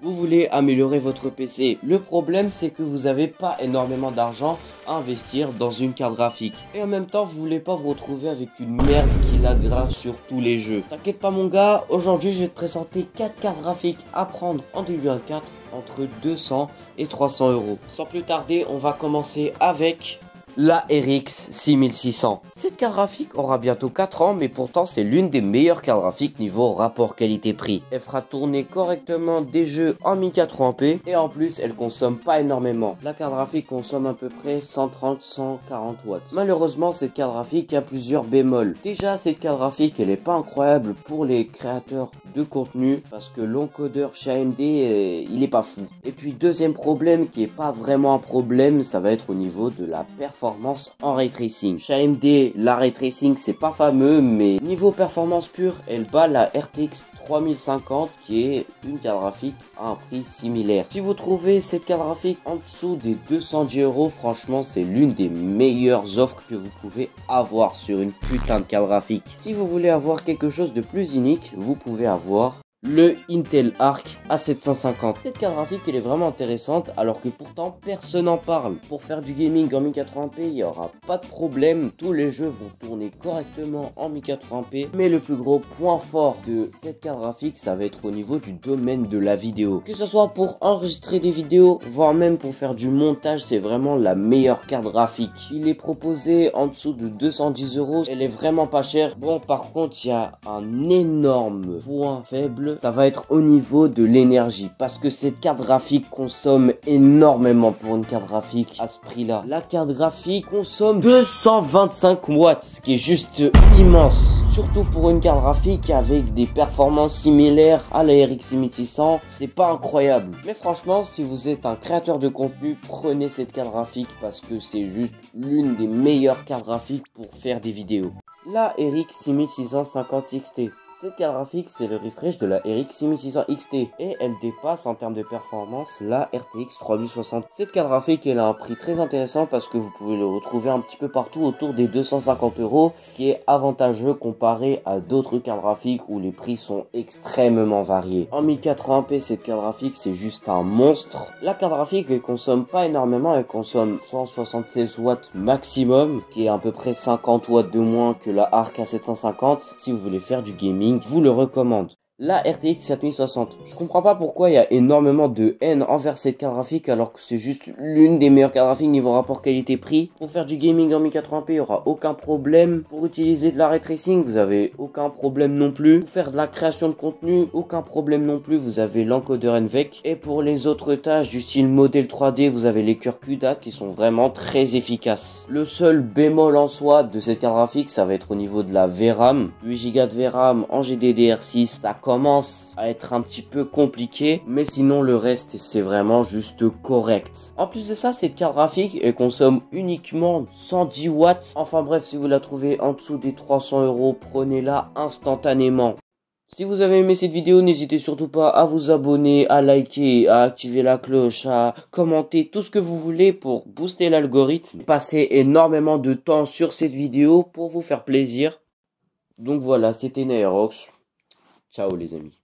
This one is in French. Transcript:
Vous voulez améliorer votre PC. Le problème, c'est que vous n'avez pas énormément d'argent à investir dans une carte graphique. Et en même temps, vous voulez pas vous retrouver avec une merde qui laguera sur tous les jeux. T'inquiète pas mon gars, aujourd'hui je vais te présenter 4 cartes graphiques à prendre en 2024 entre 200 et 300 euros. Sans plus tarder, on va commencer avec la RX 6600. Cette carte graphique aura bientôt 4 ans, mais pourtant c'est l'une des meilleures cartes graphiques niveau rapport qualité-prix. Elle fera tourner correctement des jeux en 1080p et en plus elle consomme pas énormément. La carte graphique consomme à peu près 130-140 watts. Malheureusement cette carte graphique a plusieurs bémols. Déjà cette carte graphique elle est pas incroyable pour les créateurs de contenu parce que l'encodeur chez AMD il est pas fou. Et puis deuxième problème qui est pas vraiment un problème, ça va être au niveau de la performance en ray tracing. Chez AMD la ray tracing c'est pas fameux, mais niveau performance pure elle bat la RTX 3050 qui est une carte graphique à un prix similaire. Si vous trouvez cette carte graphique en dessous des 210 euros, franchement c'est l'une des meilleures offres que vous pouvez avoir sur une putain de carte graphique. Si vous voulez avoir quelque chose de plus unique, vous pouvez avoir le Intel Arc A750. Cette carte graphique elle est vraiment intéressante alors que pourtant personne n'en parle. Pour faire du gaming en 1080p il n'y aura pas de problème, tous les jeux vont tourner correctement en 1080p, mais le plus gros point fort de cette carte graphique ça va être au niveau du domaine de la vidéo. Que ce soit pour enregistrer des vidéos, voire même pour faire du montage, c'est vraiment la meilleure carte graphique. Il est proposé en dessous de 210 euros, elle est vraiment pas chère. Bon par contre il y a un énorme point faible, ça va être au niveau de l'énergie parce que cette carte graphique consomme énormément pour une carte graphique à ce prix là. La carte graphique consomme 225 watts, ce qui est juste immense, surtout pour une carte graphique avec des performances similaires à la RX 6600. C'est pas incroyable, mais franchement si vous êtes un créateur de contenu, prenez cette carte graphique parce que c'est juste l'une des meilleures cartes graphiques pour faire des vidéos. La RX 6650 XT. Cette carte graphique c'est le refresh de la RX 6600 XT et elle dépasse en termes de performance la RTX 3060. Cette carte graphique elle a un prix très intéressant parce que vous pouvez le retrouver un petit peu partout autour des 250 euros, ce qui est avantageux comparé à d'autres cartes graphiques où les prix sont extrêmement variés. En 1080p cette carte graphique c'est juste un monstre. La carte graphique elle consomme pas énormément, elle consomme 176 watts maximum, ce qui est à peu près 50 watts de moins que la Arc A750. Si vous voulez faire du gaming, vous le recommande. La RTX 4060, je comprends pas pourquoi il y a énormément de haine envers cette carte graphique alors que c'est juste l'une des meilleures cartes graphiques niveau rapport qualité-prix. Pour faire du gaming en 1080p, il n'y aura aucun problème. Pour utiliser de la ray tracing, vous avez aucun problème non plus. Pour faire de la création de contenu, aucun problème non plus. Vous avez l'encodeur NVENC. Et pour les autres tâches du style modèle 3D, vous avez les cœurs CUDA qui sont vraiment très efficaces. Le seul bémol en soi de cette carte graphique, ça va être au niveau de la VRAM. 8 Go de VRAM en GDDR6, ça commence à être un petit peu compliqué, mais sinon le reste c'est vraiment juste correct. En plus de ça, cette carte graphique elle consomme uniquement 110 watts. Enfin bref, si vous la trouvez en dessous des 300 euros, prenez-la instantanément. Si vous avez aimé cette vidéo, n'hésitez surtout pas à vous abonner, à liker, à activer la cloche, à commenter tout ce que vous voulez pour booster l'algorithme. Passez énormément de temps sur cette vidéo pour vous faire plaisir. Donc voilà, c'était Naerox. Ciao les amis.